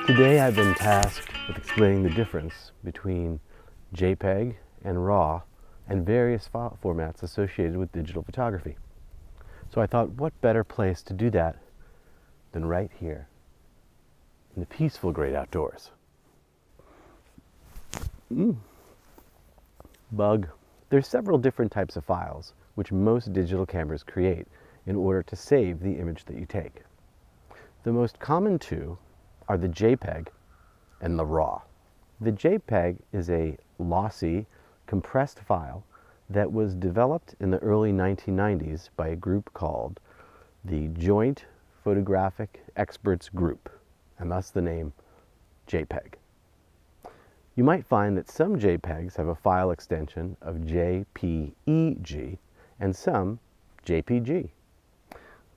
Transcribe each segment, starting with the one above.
Today I've been tasked with explaining the difference between JPEG and RAW and various file formats associated with digital photography. So I thought, what better place to do that than right here in the peaceful great outdoors. Bug. There's several different types of files which most digital cameras create in order to save the image that you take. The most common two are the JPEG and the RAW. The JPEG is a lossy, compressed file that was developed in the early 1990s by a group called the Joint Photographic Experts Group, and thus the name JPEG. You might find that some JPEGs have a file extension of JPEG and some JPG.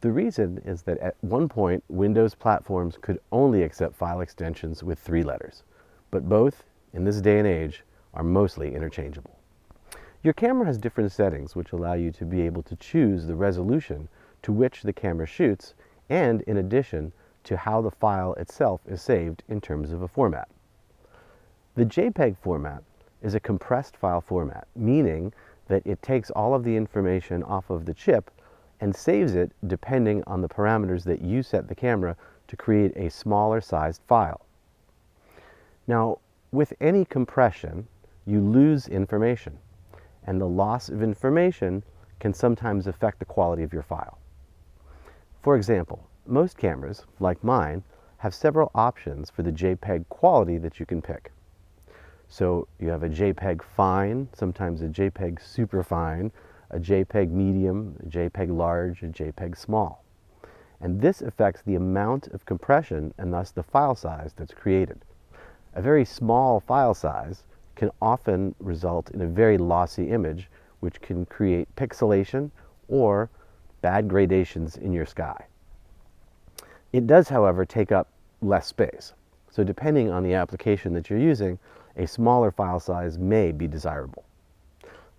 The reason is that at one point, Windows platforms could only accept file extensions with 3 letters, but both, in this day and age, are mostly interchangeable. Your camera has different settings which allow you to be able to choose the resolution to which the camera shoots, and in addition to how the file itself is saved in terms of a format. The JPEG format is a compressed file format, meaning that it takes all of the information off of the chip and saves it depending on the parameters that you set the camera to create a smaller sized file. Now, with any compression, you lose information, and the loss of information can sometimes affect the quality of your file. For example, most cameras, like mine, have several options for the JPEG quality that you can pick. So you have a JPEG fine, sometimes a JPEG superfine, a JPEG medium, a JPEG large, a JPEG small. And this affects the amount of compression and thus the file size that's created. A very small file size can often result in a very lossy image, which can create pixelation or bad gradations in your sky. It does, however, take up less space. So depending on the application that you're using, a smaller file size may be desirable.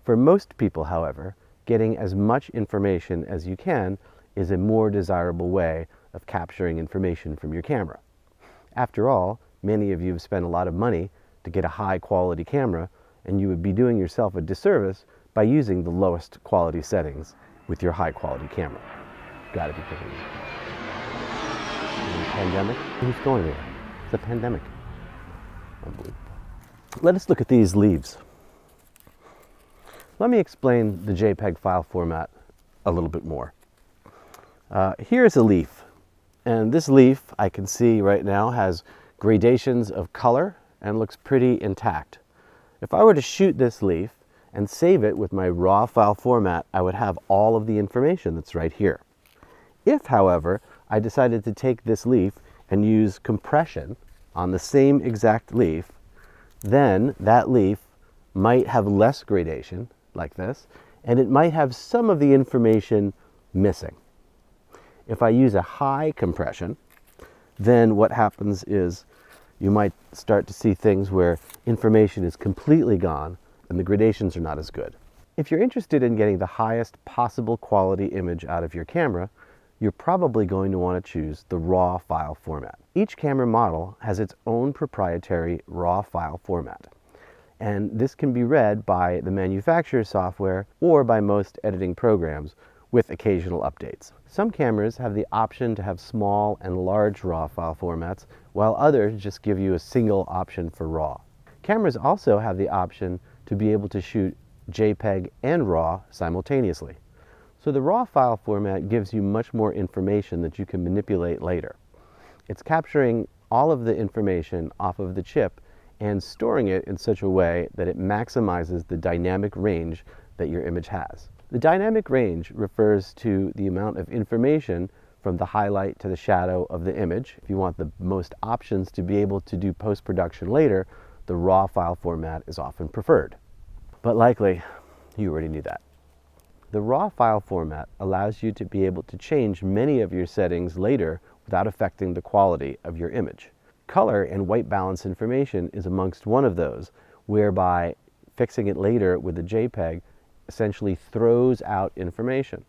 For most people, however, getting as much information as you can is a more desirable way of capturing information from your camera. After all, many of you have spent a lot of money to get a high quality camera, and you would be doing yourself a disservice by using the lowest quality settings with your high quality camera. Gotta be kidding me. Is it a pandemic? Who's going there? It's a pandemic. Unbelievable. Let us look at these leaves. Let me explain the JPEG file format a little bit more. Here's a leaf, and this leaf I can see right now has gradations of color and looks pretty intact. If I were to shoot this leaf and save it with my RAW file format, I would have all of the information that's right here. If, however, I decided to take this leaf and use compression on the same exact leaf, then that leaf might have less gradation, like this, and it might have some of the information missing. If I use a high compression, then what happens is you might start to see things where information is completely gone and the gradations are not as good. If you're interested in getting the highest possible quality image out of your camera, you're probably going to want to choose the RAW file format. Each camera model has its own proprietary RAW file format, and this can be read by the manufacturer's software or by most editing programs with occasional updates. Some cameras have the option to have small and large RAW file formats, while others just give you a single option for RAW. Cameras also have the option to be able to shoot JPEG and RAW simultaneously. So the RAW file format gives you much more information that you can manipulate later. It's capturing all of the information off of the chip and storing it in such a way that it maximizes the dynamic range that your image has. The dynamic range refers to the amount of information from the highlight to the shadow of the image. If you want the most options to be able to do post-production later, the RAW file format is often preferred. But likely, you already knew that. The RAW file format allows you to be able to change many of your settings later without affecting the quality of your image. Color and white balance information is amongst one of those, whereby fixing it later with a JPEG essentially throws out information.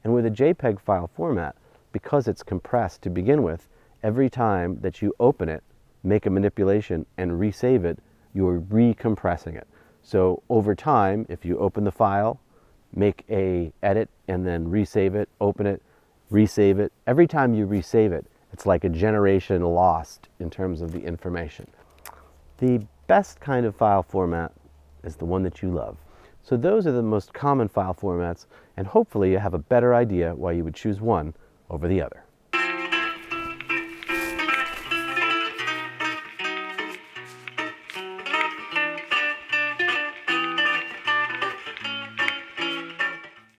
And with a JPEG file format, because it's compressed to begin with, every time that you open it, make a manipulation and resave it, you're recompressing it. So over time, if you open the file, make a edit, and then resave it, open it, resave it, every time you resave it, it's like a generation lost in terms of the information. The best kind of file format is the one that you love. So those are the most common file formats, and hopefully you have a better idea why you would choose one over the other.